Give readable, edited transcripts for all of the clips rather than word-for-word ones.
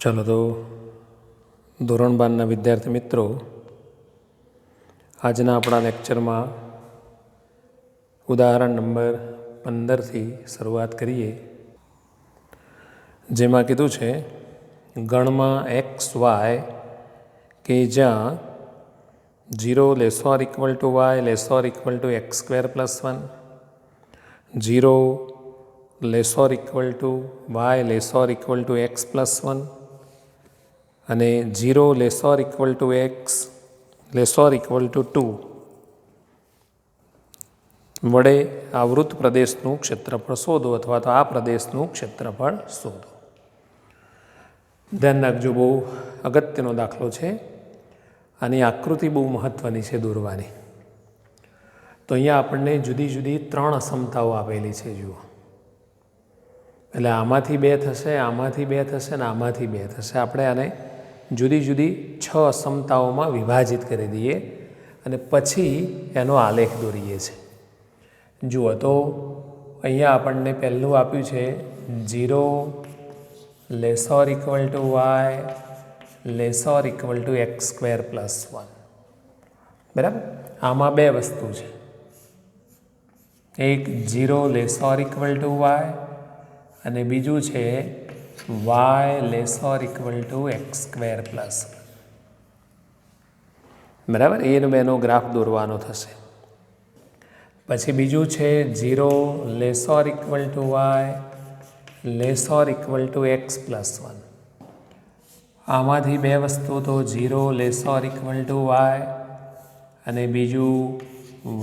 ચાલો તો ધોરણ 12ના વિદ્યાર્થી મિત્રો, આજના આપણા લેક્ચરમાં ઉદાહરણ નંબર 15થી શરૂઆત કરીએ, જેમાં કીધું છે ગણમાં એક્સ વાય કે જ્યાં 0 ≤ y ≤ x² + 1, 0 ≤ y ≤ x+1 અને 0 ≤ x ≤ 2 વડે આવૃત પ્રદેશનું ક્ષેત્રફળ શોધો અથવા તો આ પ્રદેશનું ક્ષેત્રફળ શોધો. ધ્યાન રાખજો, બહુ અગત્યનો દાખલો છે. આની આકૃતિ બહુ મહત્ત્વની છે દોરવાની. તો અહીંયા આપણને જુદી જુદી 3 અસમતાઓ આપેલી છે. જુઓ, એટલે આમાંથી 2 થશે, આમાંથી 2 થશે ને આમાંથી 2 થશે. આપણે આને જુદી જુદી 6 અસમતાઓમાં વિભાજિત કરી દઈએ અને પછી એનો આલેખ દોરીએ છીએ. જુઓ તો અહીંયા આપણને પહેલું આપ્યું છે 0 ≤ y ≤ x² + 1. બરાબર, આમાં 2 વસ્તુ છે. એક 0 ≤ y અને બીજું છે y ≤ x² + 1. બરાબર, એનો બેનો ગ્રાફ દોરવાનો થશે. પછી બીજું છે 0 ≤ y ≤ x+1. આમાંથી 2 વસ્તુ તો 0 ≤ y અને બીજું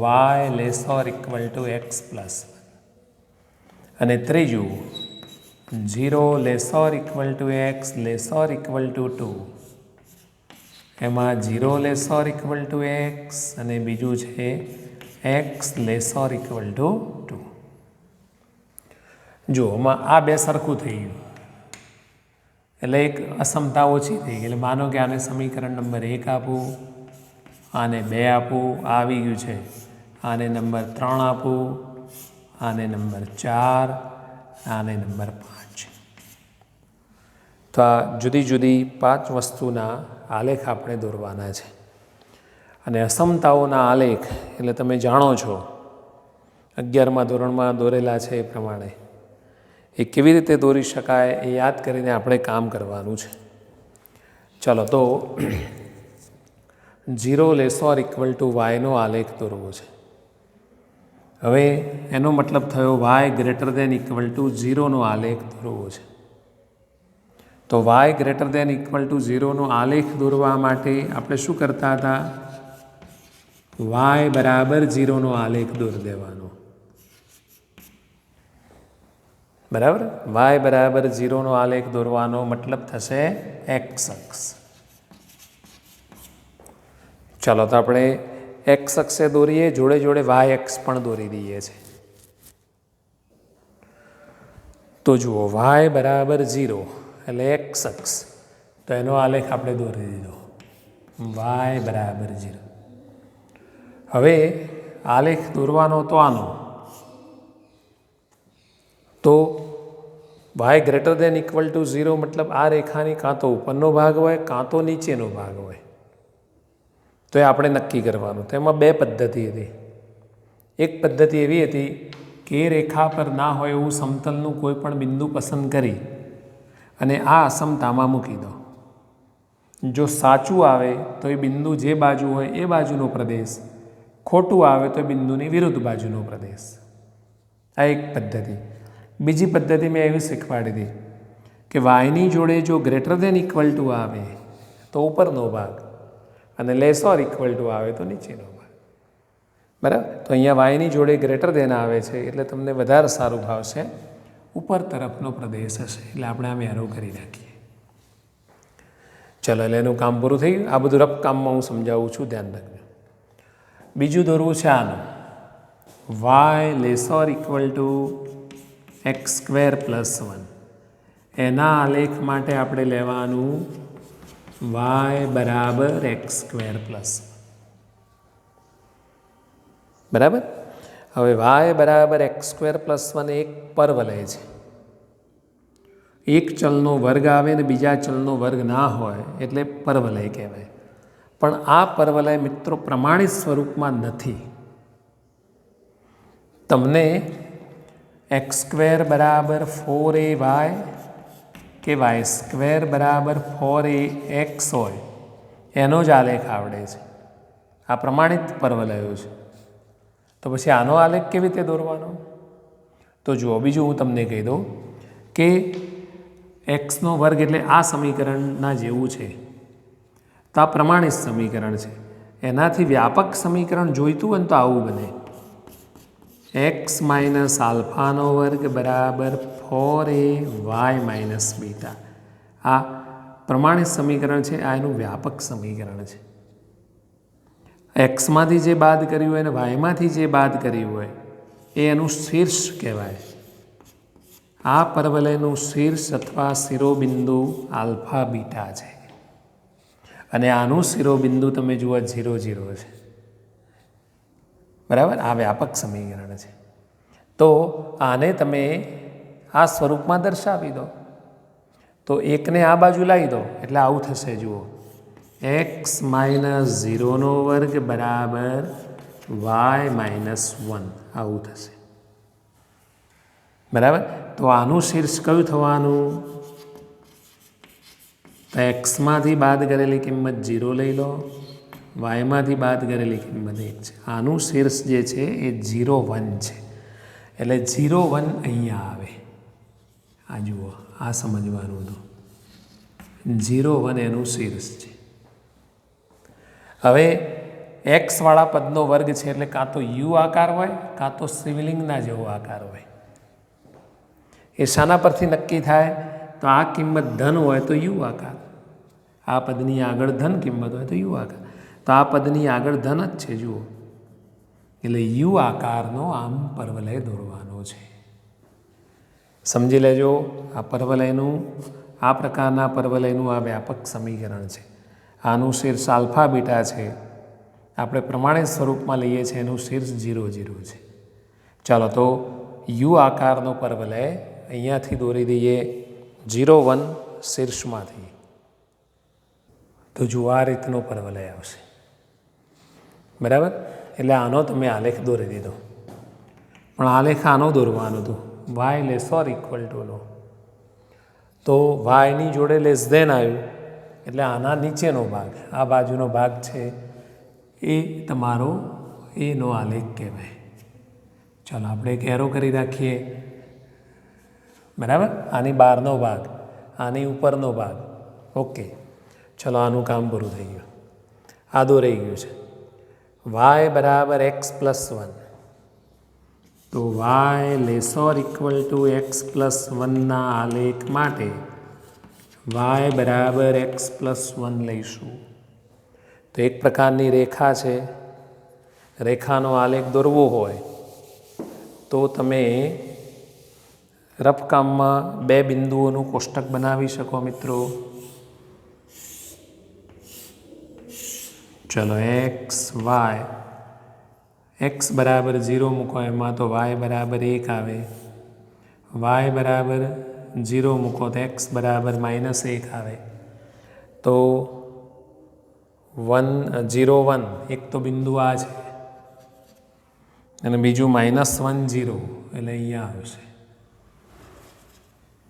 y ≤ x+1. અને ત્રીજું 0 ≤ x ≤ 2. એમાં 0 ≤ x અને બીજું છે x ≤ 2. જો આમાં આ 2 સરખું થઈ ગયું એટલે એક અસમતા ઓછી થઈ ગઈ. એટલે માનો કે આને સમીકરણ નંબર 1 આપું, આને 2 આપું, આ આવી ગયું છે. આને નંબર 3 આપું, આને નંબર 4, આને નંબર 5. તો આ જુદી જુદી 5 વસ્તુના આલેખ આપણે દોરવાના છે. અને અસમતાઓના આલેખ એટલે તમે જાણો છો 11મા ધોરણમાં દોરેલા છે એ પ્રમાણે એ કેવી રીતે દોરી શકાય એ યાદ કરીને આપણે કામ કરવાનું છે. ચાલો તો 0 ≤ y નો આલેખ દોરવો છે. હવે એનો મતલબ થયો y > 0 નો આલેખ દોરવો છે. તો y > 0 નો આલેખ દોરવા માટે આપણે શું કરતા હતા? y = 0 નો આલેખ દોરી દેવાનો. બરાબર, y = 0 નો આલેખ દોરવાનો મતલબ થશે x અક્ષ. ચાલો તો આપણે x અક્ષે દોરીએ, જોડે જોડે y અક્ષ પણ દોરી દઈએ છીએ. તો જુઓ, y = 0 એટલે x અક્ષ, તો એનો આલેખ આપણે દોરી દીધો y = 0. હવે આલેખ દોરવાનો તો આનો, તો y > 0 મતલબ આ રેખાની કાં તો ઉપરનો ભાગ હોય કાં તો નીચેનો ભાગ હોય. તો એ આપણે નક્કી કરવાનું. તો એમાં 2 પદ્ધતિ હતી. એક પદ્ધતિ એવી હતી કે એ રેખા પર ના હોય એવું સમતલનું કોઈ પણ બિંદુ પસંદ કરી અને આ અસમતામાં મૂકી દો. જો સાચું આવે તો એ બિંદુ જે બાજુ હોય એ બાજુનો પ્રદેશ, ખોટું આવે તો એ બિંદુની વિરુદ્ધ બાજુનો પ્રદેશ. આ એક પદ્ધતિ. બીજી પદ્ધતિ મેં એવી શીખવાડી હતી કે વાયની જોડે જો > આવે તો ઉપરનો ભાગ અને <= આવે તો નીચેનો ભાગ. બરાબર, તો અહીંયા વાયની જોડે > આવે છે એટલે તમને વધારે સારું ભાવશે, ઉપર તરફનો પ્રદેશ હશે. એટલે આપણે આમ એરો કરી નાખીએ. ચલો, એટલે એનું કામ પૂરું થઈ ગયું. આ બધું રફ કામમાં હું સમજાવું છું, ધ્યાન રાખજો. બીજું દોરવું છે આનું y ≤ x² + 1. એના આલેખ માટે આપણે લેવાનું y = x² + 1. બરાબર, હવે y = x² + 1 એક પરવલય છે. એક ચલનો વર્ગ આવે ને બીજા ચલનો વર્ગ ના હોય એટલે પરવલય કહેવાય. પણ આ પરવલય મિત્રો પ્રમાણિત સ્વરૂપમાં નથી. તમને x² બરાબર 4ay કે y² બરાબર 4ax હોય એનો જ આલેખ આવડે છે. આ પ્રમાણિત પરવલયો છે. તો પછી આનો આલેખ કેવી રીતે દોરવાનો? તો જુઓ, બીજું હું તમને કહી દઉં કે એક્સનો વર્ગ એટલે આ સમીકરણના જેવું છે. તો આ પ્રમાણિત સમીકરણ છે. એનાથી વ્યાપક સમીકરણ જોઈતું હોય ને તો આવું બને: x માઇનસ આલ્ફાનો વર્ગ બરાબર 4ay બીટા. આ પ્રમાણિત સમીકરણ છે. આ એનું વ્યાપક સમીકરણ છે. એક્સમાંથી જે બાદ કર્યું હોય અને વાયમાંથી જે બાદ કર્યું હોય એ એનું શીર્ષ કહેવાય. આ પરવલયનું શીર્ષ અથવા શિરોબિંદુ આલ્ફા બીટા છે અને આનું શિરોબિંદુ તમે જુઓ 0, 0 છે. બરાબર? આ વ્યાપક સમીકરણ છે. તો આને તમે આ સ્વરૂપમાં દર્શાવી દો. તો એકને આ બાજુ લાવી દો એટલે આવું થશે. જુઓ, x માઇનસ 0નો વર્ગ બરાબર y માઇનસ 1 આવું થશે. બરાબર? તો આનું શીર્ષ કયું થવાનું? તો એક્સમાંથી બાદ કરેલી કિંમત 0 લઈ લો, વાયમાંથી બાદ કરેલી કિંમત 1 છે. આનું શીર્ષ જે છે એ 0, 1 છે. એટલે 0, 1 અહીંયા આવે. આ જુઓ, આ સમજવાનું હતું. 0, 1 એનું શીર્ષ છે. હવે એક્સવાળા પદનો વર્ગ છે એટલે કાં તો યુ આકાર હોય કાં તો શિવલિંગના જેવો આકાર હોય. એ શાના પરથી નક્કી થાય? તો આ કિંમત ધન હોય તો યુ આકાર, આ પદની આગળ ધન કિંમત હોય તો યુ આકાર. તો આ પદની આગળ ધન જ છે. જુઓ, એટલે યુ આકારનો આમ પરવલય દોરવાનો છે. સમજી લેજો, આ પરવલયનું, આ પ્રકારના પરવલયનું આ વ્યાપક સમીકરણ છે. આનું શીર્ષ આલ્ફા બીટા છે. આપણે પ્રમાણિત સ્વરૂપમાં લઈએ છીએ એનું શીર્ષ 0, 0 છે. ચાલો તો યુ આકારનો પરવલય અહીંયાથી દોરી દઈએ 0, 1 શીર્ષમાંથી. તો જુઓ, આ રીતનો પરવલય આવશે. બરાબર? એટલે આનો તમે આલેખ દોરી દીધો. પણ આલેખ આનો દોરવાનો હતો, વાય લેસોર ઇક્વલ ટુ નો. તો વાયની જોડે લેસ ધેન આવ્યું એટલે આના નીચેનો ભાગ, આ બાજુનો ભાગ છે એ તમારો એનો આલેખ કહેવાય. ચાલો આપણે એક એરો કરી રાખીએ. બરાબર? આની બહારનો ભાગ, આની ઉપરનો ભાગ. ઓકે, ચલો આનું કામ પૂરું થઈ ગયું. આ દોરાઈ ગયું છે. વાય બરાબર x પ્લસ 1. તો વાય લેસોર ઇક્વલ ટુ x પ્લસ 1ના આલેખ માટે વાય બરાબર x પ્લસ 1 લઈશું. તો એક પ્રકારની રેખા છે. રેખાનો આલેખ દોરવો હોય તો તમે રફકામમાં 2 બિંદુઓનું કોષ્ટક બનાવી શકો મિત્રો. ચલો, x, y, x બરાબર 0 મૂકો એમાં તો y બરાબર 1 આવે. y બરાબર 0 મૂકો તો x બરાબર -1 આવે. તો 1, 0, 1 એક તો બિંદુ આ છે અને બીજું -1, 0 એટલે અહીંયા આવશે.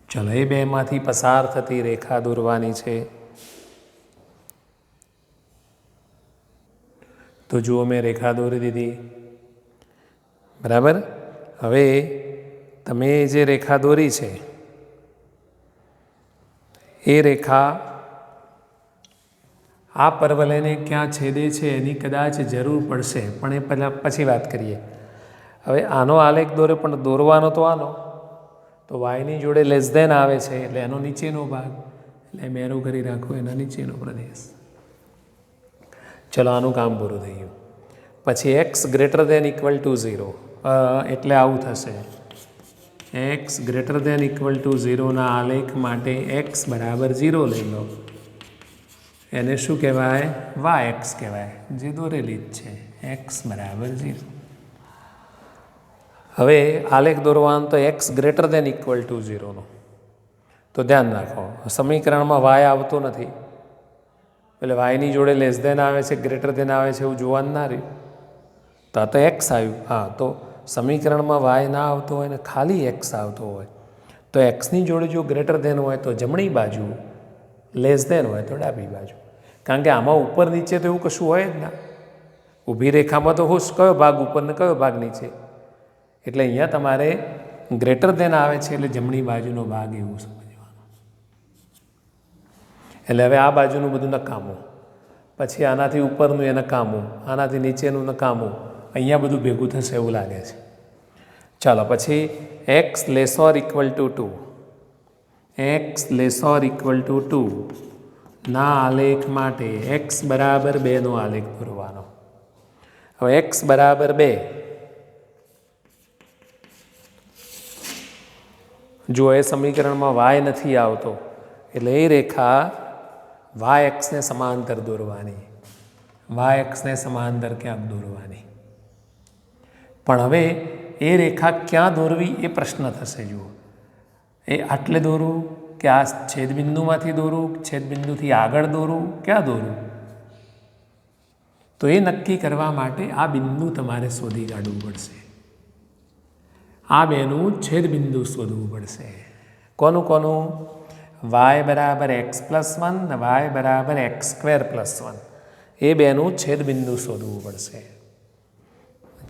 ચલો, એ બેમાંથી પસાર થતી રેખા દોરવાની છે. તો જુઓ, મેં રેખા દોરી દીધી. બરાબર? હવે તમે જે રેખા દોરી છે એ રેખા આ પરવલયને ક્યાં છેદે છે એની કદાચ જરૂર પડશે, પણ એ પહેલાં પછી વાત કરીએ. હવે આનો આલેખ દોરે, પણ દોરવાનો તો આનો. તો વાયની જોડે લેસ ધેન આવે છે એટલે એનો નીચેનો ભાગ, એટલે મેરો કરી રાખો એના નીચેનો પ્રદેશ. ચલો, આનું કામ પૂરું થઈ ગયું. પછી x greater than equal to 0 એટલે આવું થશે. x greater than equal to 0ના આલેખ માટે x બરાબર 0 લઈ લો. એને શું કહેવાય? yx કહેવાય, જે દોરેલી જ છે. x બરાબર 0. હવે આલેખ દોરવાનો તો x greater than equal to 0નો. તો તો ધ્યાન રાખો, સમીકરણમાં વાય આવતો નથી, એટલે વાયની જોડે લેસ ધેન આવે છે, ગ્રેટર ધેન આવે છે, એવું જોવાનું ના રહ્યું. તો આ તો એક્સ આવ્યું. હા, તો સમીકરણમાં વાય ના આવતો હોય ને ખાલી એક્સ આવતો હોય તો એક્સની જોડે જો ગ્રેટર ધેન હોય તો જમણી બાજુ, લેસ ધેન હોય તો ડાબી બાજુ. કારણ કે આમાં ઉપર નીચે તો એવું કશું હોય જ ના. ઊભી રેખામાં તો કયો ભાગ ઉપર ને કયો ભાગ નીચે, એટલે અહીંયા તમારે ગ્રેટર ધેન આવે છે એટલે જમણી બાજુનો ભાગ એવું સમજવાનું. એટલે હવે આ બાજુનું બધું નકામું, પછી આનાથી ઉપરનું એ નકામું, આનાથી નીચેનું નકામું, અહીંયા બધું ભેગું થશે એવું લાગે છે. ચાલો પછી એક્સ લેસોર ઇક્વલ ટુ 2, એક્સ લેસોર ઇક્વલ ટુ 2 ના આલેખ માટે એક્સ બરાબર 2નો આલેખ દોરવાનો. હવે એક્સ બરાબર 2, જો એ સમીકરણમાં વાય નથી આવતો એટલે એ રેખા વાય એક્સને સમાંતર દોરવાની, વાય એક્સને સમાંતર ક્યાંક દોરવાની. પણ હવે એ રેખા ક્યાં દોરવી એ પ્રશ્ન થશે. જુઓ, એ આટલે દોરું કે આ છેદબિંદુમાંથી દોરું, છેદબિંદુથી આગળ દોરું, ક્યાં દોરું? તો એ નક્કી કરવા માટે આ બિંદુ તમારે શોધી કાઢવું પડશે. આ બેનું છેદબિંદુ શોધવું પડશે. કોનું કોનું? વાય બરાબર એક્સ પ્લસ 1 ને વાય બરાબર એક્સ સ્ક્વેર પ્લસ 1, એ બેનું છેદબિંદુ શોધવું પડશે.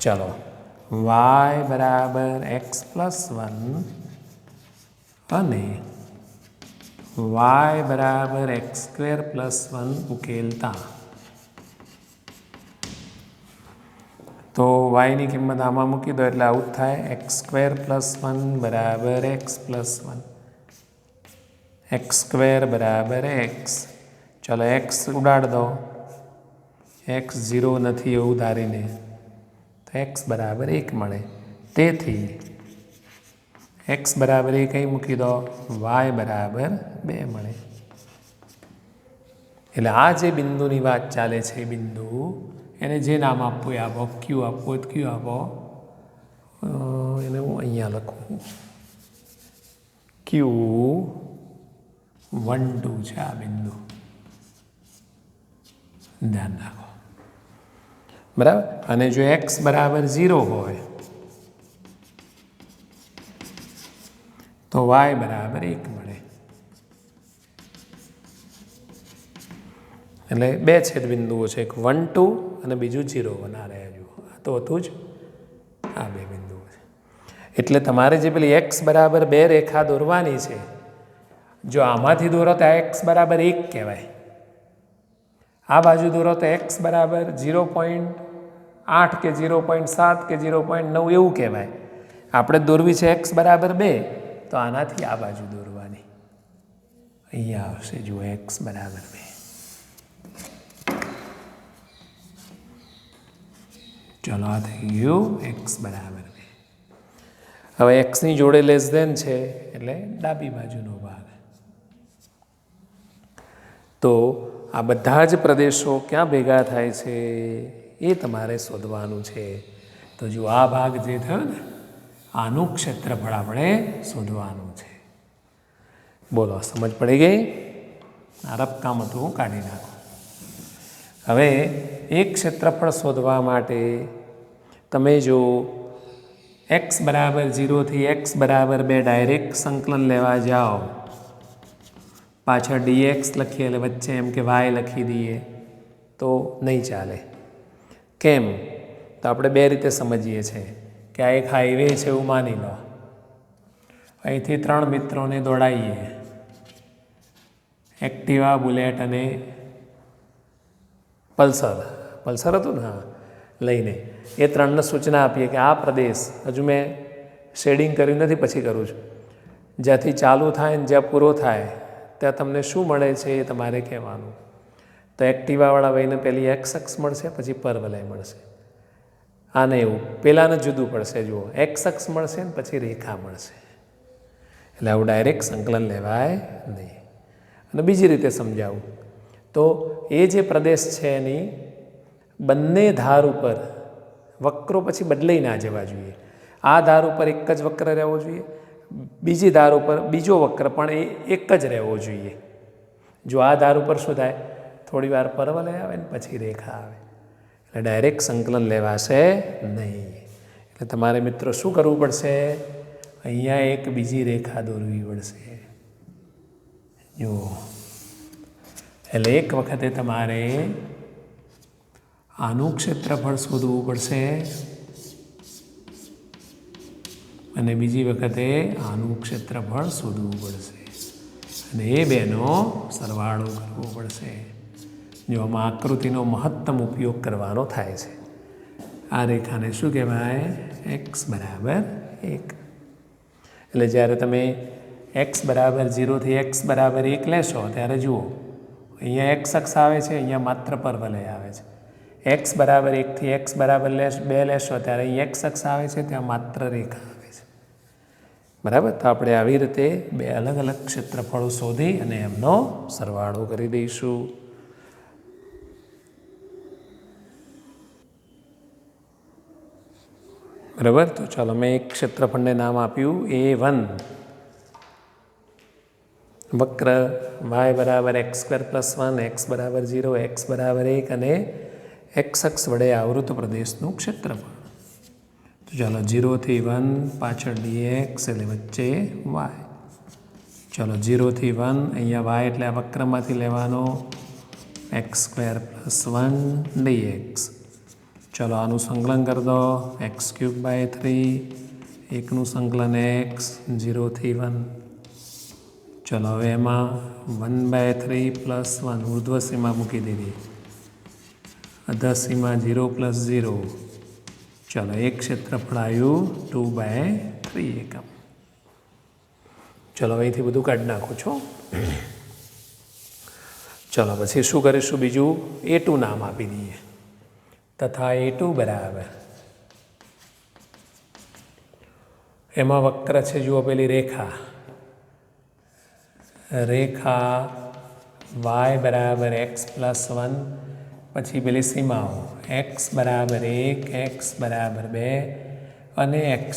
ચલો, વાય બરાબર એક્સ પ્લસ 1 અને વાય બરાબર એક્સ સ્ક્વેર પ્લસ 1 ઉકેલતા તો વાયની કિંમત આમાં મૂકી દો એટલે આવું થાય. એક્સ સ્ક્વેર પ્લસ 1 બરાબર એક્સ પ્લસ 1, એક્સ સ્ક્વેર બરાબર એક્સ. ચાલો એક્સ ઉડાડ દો, એક્સ 0 નથી એવું ધારીને, તો એક્સ બરાબર 1 મળે. તેથી એક્સ બરાબર 1 અહીં મૂકી દો, વાય બરાબર 2 મળે. એટલે આ જે બિંદુની વાત ચાલે છે એ બિંદુ, એને જે નામ આપવું એ આપો, ક્યુ આપવું હોય તો ક્યુ આપો. એને હું અહીંયા લખું, Q12 છે આ બિંદુ. ધ્યાન રાખો, બરાબર. અને જો એક્સ બરાબર 0 હોય તો વાય બરાબર 1 મળે. એટલે બે છેદબિંદુઓ છે, એક 1 2 અને બીજું 0 1. આ રહ્યા જુઓ, આ તો હતું જ, આ બે બિંદુઓ છે. એટલે તમારે જે પેલી એક્સ બરાબર 2 રેખા દોરવાની છે, જો આમાંથી દોરો તો એક્સ બરાબર 1 કહેવાય, આ બાજુ દોરો તો એક્સ બરાબર 0.8 કે 0.7 કે 0.9 એવું કહેવાય. આપણે દોરવી છે એક્સ બરાબર 2, તો આનાથી આ બાજુ દોરવાની. અહીંયા આવશે જુઓ એક્સ બરાબર 2. ચલો, આ થઈ ગયું એક્સ બરાબર 2. હવે એક્સની જોડે લેસ ધેન છે એટલે ડાબી બાજુનો ભાગ. તો આ બધા જ પ્રદેશો ક્યાં ભેગા થાય છે એ તમારે શોધવાનું છે. તો જો આ ભાગ જે થયો ને, આનું ક્ષેત્રફળ આપણે શોધવાનું છે. બોલો, સમજ પડી ગઈ? આ રફકામ હતું, કાઢી નાખો. હવે એક ક્ષેત્રફળ શોધવા માટે તમે જો એક્સ બરાબર 0 થી એક્સ બરાબર 2 ડાયરેક્ટ સંકલન લેવા જાઓ, પાછળ dx લખીએ એટલે વચ્ચે એમ કે y લખી દઈએ તો નહીં ચાલે. કેમ? તો આપણે બે રીતે સમજીએ છીએ કે આ એક હાઈવે છે એવું માની લો. અહીંથી 3 મિત્રોને દોડાવીએ, એક્ટિવા, બુલેટ અને પલ્સર હતું ને, હા, લઈને એ 3ને સૂચના આપીએ કે આ પ્રદેશ, હજુ મેં શેડિંગ કર્યું નથી, પછી કરું છું, જ્યાંથી ચાલુ થાય ને જ્યાં પૂરો થાય ત્યાં તમને શું મળે છે એ તમારે કહેવાનું. તો એક્ટિવાવાળા ભાઈને પહેલી એક્સ અક્ષ મળશે, પછી પરવલય મળશે. આને એવું પહેલાંને જુદું પડશે. જુઓ, એક્સ અક્ષ મળશે ને પછી રેખા મળશે. એટલે આવું ડાયરેક્ટ સંકલન લેવાય નહીં. અને બીજી રીતે સમજાવું તો એ જે પ્રદેશ છે એની બંને ધાર ઉપર વક્રો પછી બદલાઈ ના જવા જોઈએ. આ ધાર ઉપર એક જ વક્ર રહેવો જોઈએ, બીજી ધાર ઉપર બીજો વક્ર પણ એ એક જ રહેવો જોઈએ. જો આ ધાર ઉપર શું થાય, થોડી વાર પરવલય આવે ને પછી રેખા આવે, એટલે ડાયરેક્ટ સંકલન લેવાશે નહીં. એટલે તમારે મિત્રો શું કરવું પડશે, અહીંયા એક બીજી રેખા દોરવી પડશે. જો એટલે એક વખતે તમારે આનું ક્ષેત્રફળ શોધવું પડશે અને બીજી વખતે આનું ક્ષેત્રફળ શોધવું પડશે અને એ બેનો સરવાળો કરવો પડશે. જો આમાં આકૃતિનો મહત્તમ ઉપયોગ કરવાનો થાય છે. આ રેખાને શું કહેવાય, એક્સ બરાબર 1. એટલે જ્યારે તમે એક્સ બરાબર 0 થી એક્સ બરાબર 1 લેશો ત્યારે જુઓ અહીંયા એક્સ અક્ષ આવે છે, અહીંયા માત્ર પરવલય આવે છે. એક્સ બરાબર 1 થી એક્સ બરાબર 2 લેશો ત્યારે અહીં એક્સ અક્ષ આવે છે, ત્યાં માત્ર રેખા આવે છે. બરાબર. તો આપણે આવી રીતે બે અલગ અલગ ક્ષેત્રફળો શોધી અને એમનો સરવાળો કરી દઈશું. બરાબર. તો ચાલો મેં એક ક્ષેત્રફળને નામ આપ્યું A1. વક્ર y બરાબર x² + 1, x બરાબર 0, x બરાબર 1 અને x અક્ષ વડે આવૃત પ્રદેશનું ક્ષેત્રફળ. તો ચાલો 0 થી 1 પાછળ dx એટલે વચ્ચે y. ચાલો 0 થી 1 અહીંયા y એટલે આ વક્રમાંથી લેવાનો x² + 1 dx. ચાલો આનું સંકલન કરી દો x³/3, 1નું સંકલન x 0 થી 1. ચલો હવે એમાં 1/3 + 1 ઉર્ધ્વ સીમા મૂકી દીધી, અધર સીમા 0 + 0. ચલો એક ક્ષેત્રફળ આવ્યું 2/3 એકમ. ચલો અહીંથી બધું કાઢી નાખું છું. ચલો પછી શું કરીશું, બીજું A2 નામ આપી દઈએ. તથા A2 બરાબર, એમાં વક્ર છે જુઓ પેલી રેખા y બરાબર x + 1, પછી પેલી સીમાઓ x બરાબર 1, x બરાબર 2 અને x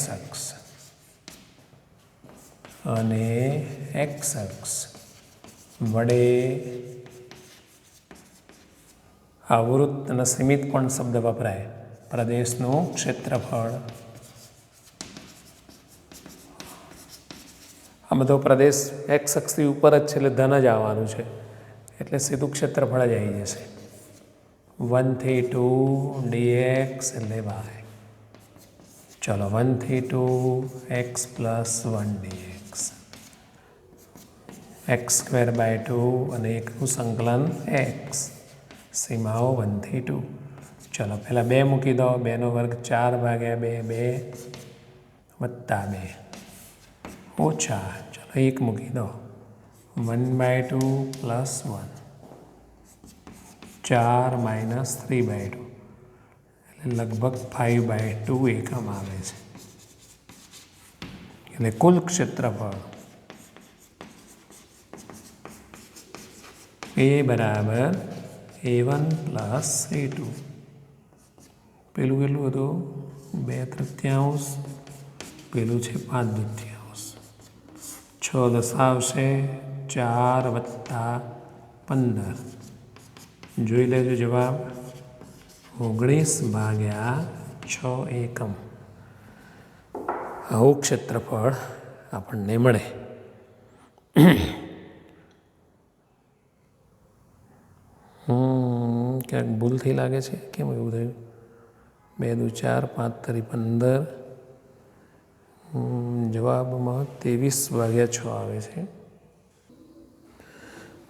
અક્ષ વડે આવૃત અને સીમિત પણ શબ્દ વપરાય પ્રદેશનું ક્ષેત્રફળ. આ બધો પ્રદેશ એક્સ અક્ષથી ઉપર જ છે એટલે ધન જ આવવાનું છે, એટલે સીધું ક્ષેત્રફળ જ આવી જશે. 1 થી 2 dx એટલે y. ચલો 1 થી 2 x + 1 dx, x²/2 અને 1નું સંકલન x. સીમાઓ 1 થી 2. ચલો પહેલાં 2 મૂકી દો, 2નો વર્ગ 4/2, 2 + 2 ઓછા, ચલો 1 મૂકી દો 1/2 + 1, 4 - 3/2 એટલે લગભગ 5/2 એકમ આવે છે. એટલે કુલ ક્ષેત્રફળ A બરાબર A1 + A2. પેલું કેટલું હતું, 2/3, પેલું છે 5/2. 6 દશા આવશે, 4 + 15. જોઈ લેજો જવાબ 19/6 એકમ. આવું ક્ષેત્રફળ આપણને મળે. ક્યાંક ભૂલથી લાગે છે, કેમ એવું થયું? 2 × 4 = 5 × 15. જવાબમાં 23/6 આવે છે.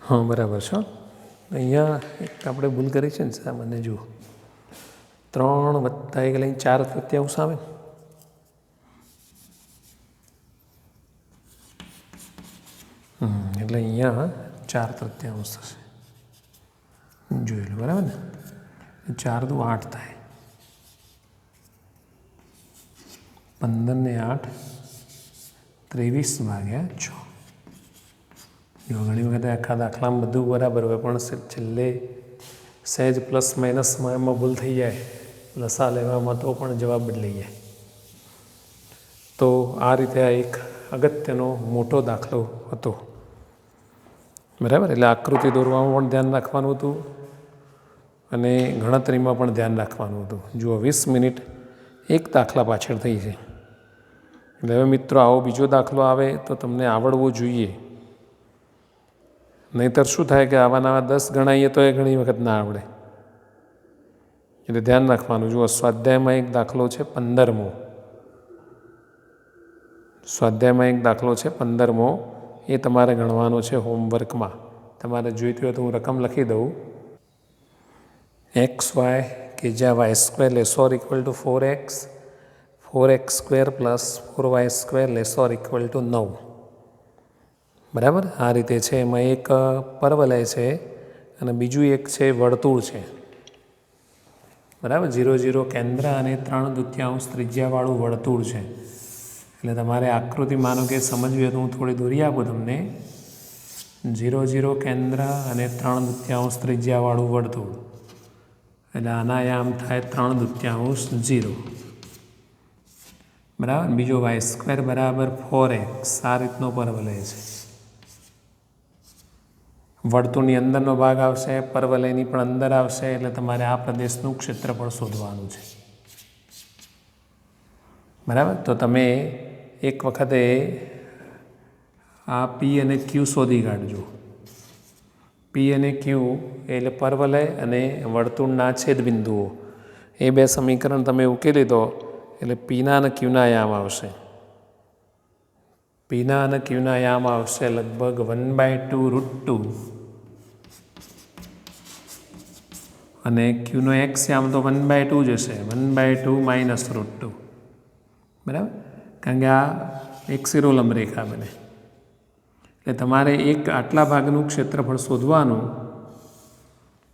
હા બરાબર છે. અહીંયા એક આપણે ભૂલ કરી છે ને સામાન્ય, જુઓ 3 + 1 લઈને 4/3 આવે ને, એટલે અહીંયા 4/3 થશે. જોઈ લો બરાબર ને, 4 × 2 = 8 થાય, 15 ને 8 23/6. જો ઘણી વખતે આખા દાખલામાં બધું બરાબર હોય પણ છેલ્લે સહેજ પ્લસ માઇનસમાં એમાં ભૂલ થઈ જાય, લસા લેવામાં, તો પણ જવાબ બદલાઈ જાય. તો આ રીતે આ એક અગત્યનો મોટો દાખલો હતો. બરાબર, એટલે આકૃતિ દોરવામાં પણ ધ્યાન રાખવાનું હતું અને ગણતરીમાં પણ ધ્યાન રાખવાનું હતું. જુઓ 20 મિનિટ એક દાખલા પાછળ થઈ છે. એટલે હવે મિત્રો આવો બીજો દાખલો આવે તો તમને આવડવો જોઈએ. નહીંતર શું થાય કે આવા નવા 10 ગણાવીએ તો એ ઘણી વખત ના આવડે. એટલે ધ્યાન રાખવાનું. જુઓ સ્વાધ્યાયમાં એક દાખલો છે 15મો. સ્વાધ્યાયમાં એક દાખલો છે 15મો. એ તમારે ગણવાનો છે હોમવર્કમાં. તમારે જોઈતી હોય તો હું રકમ લખી દઉં. XY કે જ્યાં y² ≤ 4x, 4x² + 4y² ≤ 9. બરાબર, આ રીતે છે. એમાં એક પરવલય છે અને બીજું એક છે વર્તુળ છે. બરાબર, 0 0 કેન્દ્ર અને 3/2 ત્રિજ્યાવાળું વર્તુળ છે. એટલે તમારે આકૃતિ માનો કે સમજવી હોય તો હું થોડી દોરી આપું તમને. 0 0 કેન્દ્ર અને 3/2 ત્રિજ્યાવાળું વર્તુળ. એટલે આના આયામ થાય 3/2 0. બરાબર, બીજો y² = 4x. આ રીતનો પરવલય છે. વર્તુળની અંદરનો ભાગ આવશે, પરવલયની પણ અંદર આવશે. એટલે તમારે આ પ્રદેશનું ક્ષેત્રફળ શોધવાનું છે. બરાબર, તો તમે એક વખતે આ P અને Q શોધી કાઢજો. P અને Q એટલે પરવલય અને વર્તુળના છેદબિંદુઓ. એ બે સમીકરણ તમે ઉકેલી દો એટલે Pના અને Qના આયામ આવશે. Pના અને Qના આયામ આવશે લગભગ 1/2 √2 અને Qનો x આમ તો 1/2 જ હશે. 1/2 - √2. બરાબર, કારણ કે આ એક શિરોલંબ રેખા બને. એટલે તમારે એક આટલા ભાગનું ક્ષેત્રફળ શોધવાનું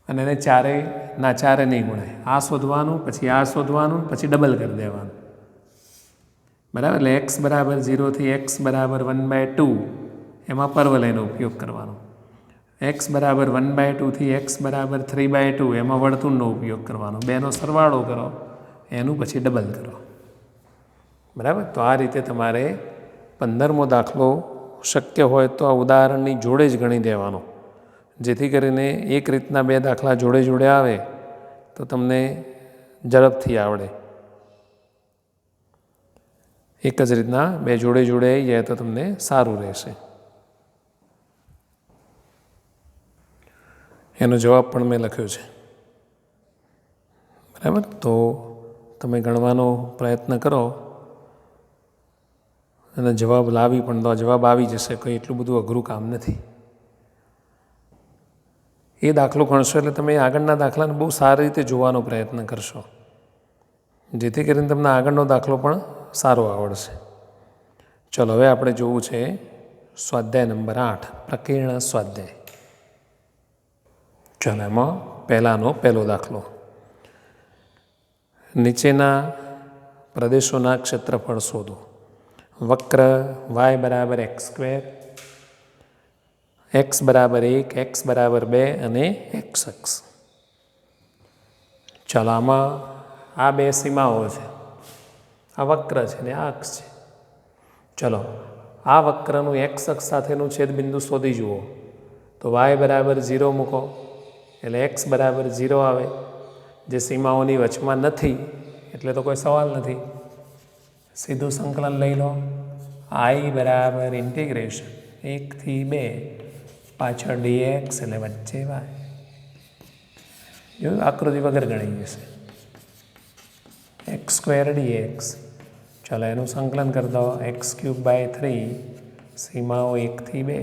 અને એને ચારે નહીં ગુણાય. આ શોધવાનું, પછી આ શોધવાનું, પછી ડબલ કરી દેવાનું. બરાબર, એટલે x = 0 થી x = 1/2 એમાં પરવલયનો ઉપયોગ કરવાનો. x = 1/2 થી x = 3/2 એમાં વર્તુળનો ઉપયોગ કરવાનો. બેનો સરવાળો કરો, એનું પછી ડબલ કરો. બરાબર, તો આ રીતે તમારે 15મો દાખલો શક્ય હોય તો આ ઉદાહરણની જોડે જ ગણી દેવાનો. જેથી કરીને એક રીતના બે દાખલા જોડે જોડે આવે તો તમને ઝડપથી આવડે. એક જ રીતના બે જોડે જોડે આવી જાય તો તમને સારું રહેશે. એનો જવાબ પણ મેં લખ્યો છે. બરાબર, તો તમે ગણવાનો પ્રયત્ન કરો અને જવાબ લાવી પણ દો. જવાબ આવી જશે. કંઈ એટલું બધું અઘરું કામ નથી. એ દાખલો ગણશો એટલે તમે આગળના દાખલાને બહુ સારી રીતે જોવાનો પ્રયત્ન કરશો, જેથી કરીને તમને આગળનો દાખલો પણ સારો આવડશે. ચલો, હવે આપણે જોવું છે સ્વાધ્યાય નંબર 8, પ્રકીર્ણ સ્વાધ્યાય. ચલો, એમાં પહેલો દાખલો. નીચેના પ્રદેશોના ક્ષેત્રફળ શોધો. વક્ર y = x², x = 1, x = 2 અને x અક્ષ. ચાલો, આમાં આ બે સીમાઓ છે. આ વક્ર છે ને આ અક્ષ છે. ચલો, આ વક્રનું x અક્ષ સાથેનું છેદબિંદુ શોધી જુઓ. તો y = 0 મૂકો એટલે x = 0 આવે. જે સીમાઓની વચમાં નથી એટલે તો કોઈ સવાલ નથી. સીધું સંકલન લઈ લો. I = ઇન્ટિગ્રેશન 1 થી 2 પાછળ dx એટલે વચ્ચે y. જો આકૃતિ વગર ગણી જશે. x² dx. ચાલો, એનું સંકલન કરી દો. x³/3 સીમાઓ 1 થી 2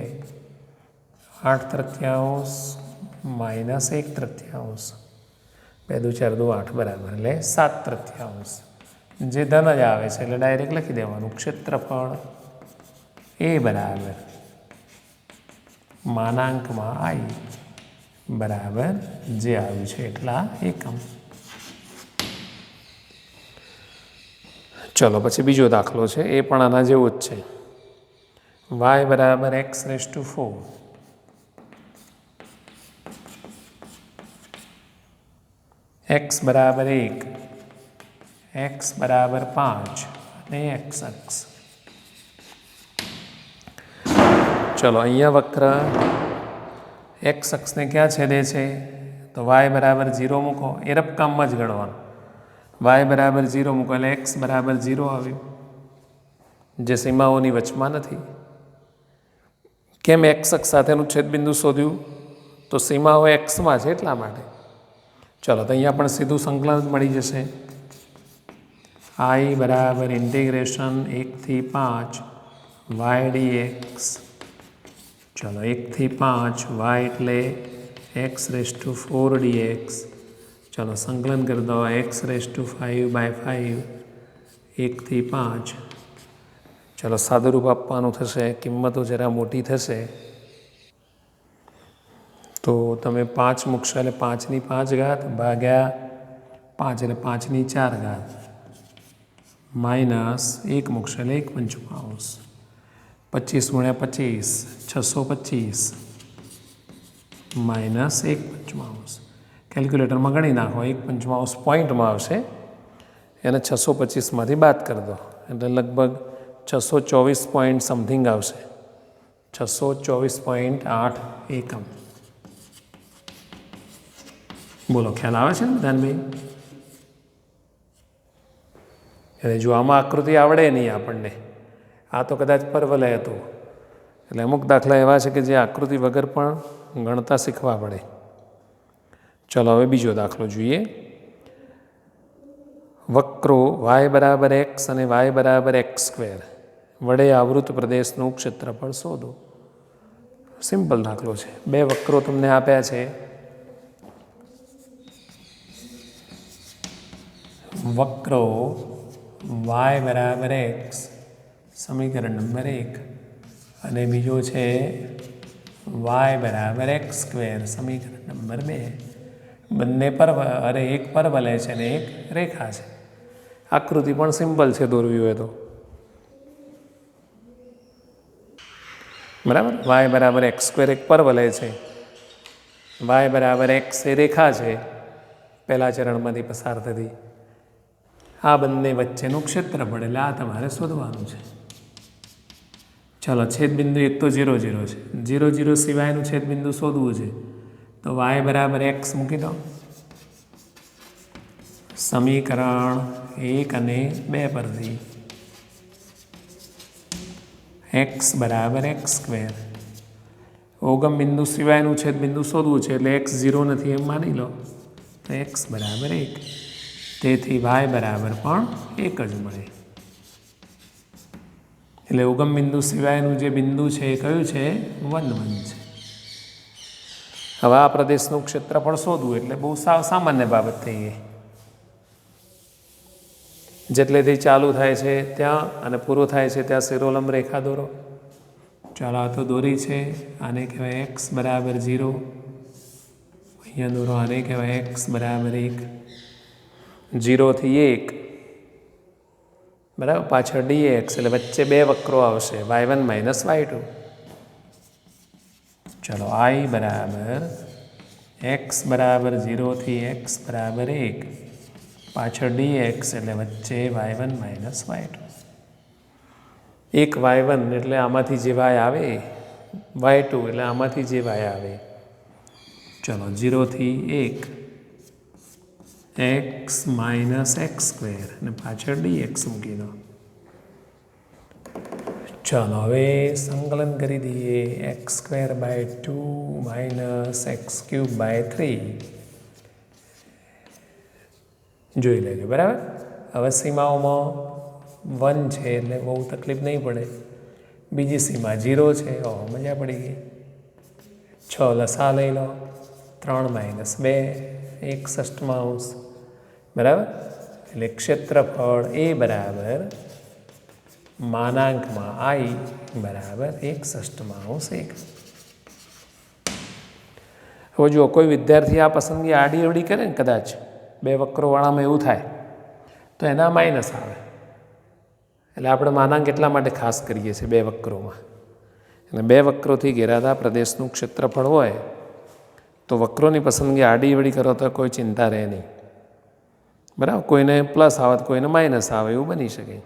8/3 - 1/3 2 × 4 = 8 બરાબર, એટલે 7/3. જે ધન જ આવે છે એટલે ડાયરેક્ટ લખી દેવાનું. ક્ષેત્રફળ A બરાબર I બરાબર જે આવ્યું છે એટલા એકમ. ચલો, પછી બીજો દાખલો છે. એ પણ આના જેવો જ છે. y = x⁴, x = 1, x = 5 અને x અક્ષ. ચલો અહીંયા વક્ર એક્સ અક્ષને ક્યાં છેદે છે? તો વાય બરાબર 0 મૂકો, એ રફકામમાં જ ગણવાનું. વાય બરાબર 0 મૂકો એટલે એક્સ બરાબર 0 આવ્યું, જે સીમાઓની વચમાં નથી. કેમ એક્સ અક્ષ સાથેનું છેદબિંદુ શોધ્યું? તો સીમાઓ એક્સમાં છે એટલા માટે. ચલો તો અહીંયા પણ સીધું સંકલન મળી જશે. આઈ બરાબર ઇન્ટિગ્રેશન 1 થી 5 વાય ડીએક્સ. ચલો 1 થી 5 વાય એટલે x⁴ dx. ચલો સંકલન કરી દો. x⁵/5 1 થી 5. ચલો સાદુરૂપ આપવાનું થશે, કિંમતો જરા મોટી થશે તો તમે 5 મૂકશો એટલે 5 ની 5 ઘાત ભાગ્યા 5 એટલે 5 ની 4 ઘાત માઇનસ 1 મૂકશો એટલે 1 પંચમાંશ. 25 × 25 625 માઇનસ 1 પંચમાંશ. કેલ્ક્યુલેટરમાં ગણી નાખો, 1 પંચમાંશ પોઈન્ટમાં આવશે, એને 625માંથી બાદ કરી દો એટલે લગભગ 624 પોઈન્ટ સમથિંગ આવશે. 624.8 એકમ. બોલો, ખ્યાલ આવે છે ને બધાને? એટલે જો આમાં આકૃતિ આવડે નહીં આપણને, આ તો કદાચ પરવલય હતું, એટલે અમુક દાખલા એવા છે કે જે આકૃતિ વગર પણ ગણતા શીખવા પડે. ચલો હવે બીજો દાખલો જોઈએ. વક્રો વાય બરાબર એક્સ અને વાય બરાબર x² વડે આવૃત પ્રદેશનું ક્ષેત્રફળ શોધો. સિમ્પલ દાખલો છે. બે વક્રો તમને આપ્યા છે. વક્રો વાય બરાબર એક્સ સમીકરણ નંબર 1 અને બીજો છે વાય બરાબર x² સમીકરણ નંબર 2. બંને એક પરવલય છે અને એક રેખા છે. આકૃતિ પણ સિમ્પલ છે દોરવી હોય તો. બરાબર. વાય બરાબર x² એક પરવલય છે, વાય બરાબર એક્સ એ રેખા છે પહેલા ચરણમાંથી પસાર થતી. આ બંને વચ્ચેનું ક્ષેત્રફળ એટલે આ તમારે શોધવાનું છે. ચાલો, છેદબિંદુ એક તો 0 0 છે. 0 0 સિવાયનું છેદબિંદુ શોધવું છે તો વાય બરાબર એક્સ મૂકી દો. સમીકરણ 1 અને 2 પરથી એક્સ બરાબર x². ઓગમ બિંદુ સિવાયનું છેદબિંદુ શોધવું છે એટલે x 0 નથી એમ માની લો તો x બરાબર 1. તેથી વાય બરાબર પણ 1 જ મળે. એટલે ઉગમ બિંદુ સિવાયનું જે બિંદુ છે એ કયું છે? 1 1 છે. હવે આ પ્રદેશનું ક્ષેત્રફળ શોધવું એટલે બહુ સામાન્ય બાબત થઈ ગઈ. જેટલેથી ચાલુ થાય છે ત્યાં અને પૂરું થાય છે ત્યાં શિરોલંબ રેખા દોરો. ચાલો, આ તો દોરી છે. આને કહેવાય x બરાબર 0. અહીંયા દોરો. આને કહેવાય x બરાબર 1. 0 થી 1 બરાબર. પાછળ dx એટલે વચ્ચે બે વક્રો આવશે, y1 માઇનસ y2. ચલો, i બરાબર x બરાબર 0 થી x બરાબર 1, પાછળ dx એટલે વચ્ચે y1 માઇનસ y2. એક y1 એટલે આમાંથી જે y આવે, y2 એટલે આમાંથી જે y આવે. ચલો, 0 થી 1 x માઇનસ x² અને પાછળ dx મૂકી દો. ચાલો, હવે સંકલન કરી દઈએ. x²/2 માઇનસ x³/3 જોઈ લેજો. બરાબર. હવે સીમાઓમાં 1 છે એટલે બહુ તકલીફ નહીં પડે. બીજી સીમા 0 છે. મજા પડી ગઈ. 6 લસા લઈ લો. 3 માઇનસ 2 1/6. બરાબર. એટલે ક્ષેત્રફળ એ બરાબર માનાંકમાં i બરાબર 1/6. હવે જુઓ, કોઈ વિદ્યાર્થી આ પસંદગી આડી અવડી કરે ને, કદાચ બે વક્રોવાળામાં એવું થાય તો એના માઇનસ આવે. એટલે આપણે માનાંક એટલા માટે ખાસ કરીએ છીએ બે વક્રોમાં. એટલે બે વક્રોથી ઘેરાતા પ્રદેશનું ક્ષેત્રફળ હોય તો વક્રોની પસંદગી આડી અવડી કરો તો કોઈ ચિંતા રહે નહીં. બરાબર. કોઈને પ્લસ આવે તો કોઈને માઇનસ આવે, એવું બની શકે.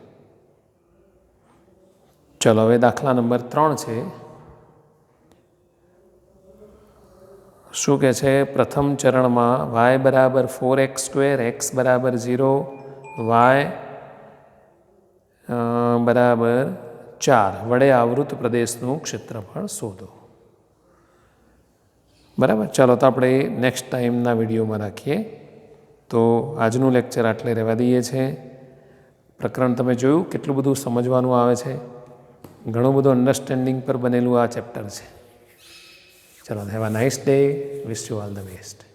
ચલો, હવે દાખલા નંબર 3 છે. શું કહે છે? પ્રથમ ચરણમાં વાય બરાબર 4x², એક્સ બરાબર 0, વાય બરાબર 4 વડે આવૃત પ્રદેશનું ક્ષેત્રફળ શોધો. બરાબર. ચાલો તો આપણે નેક્સ્ટ ટાઈમના વિડીયોમાં રાખીએ. તો આજનું લેક્ચર આટલે રહેવા દઈએ છીએ. પ્રકરણ તમે જોયું કેટલું બધું સમજવાનું આવે છે. ઘણું બધું અન્ડરસ્ટેન્ડિંગ પર બનેલું આ ચેપ્ટર છે. ચલો, have a nice day. Wish you all the best.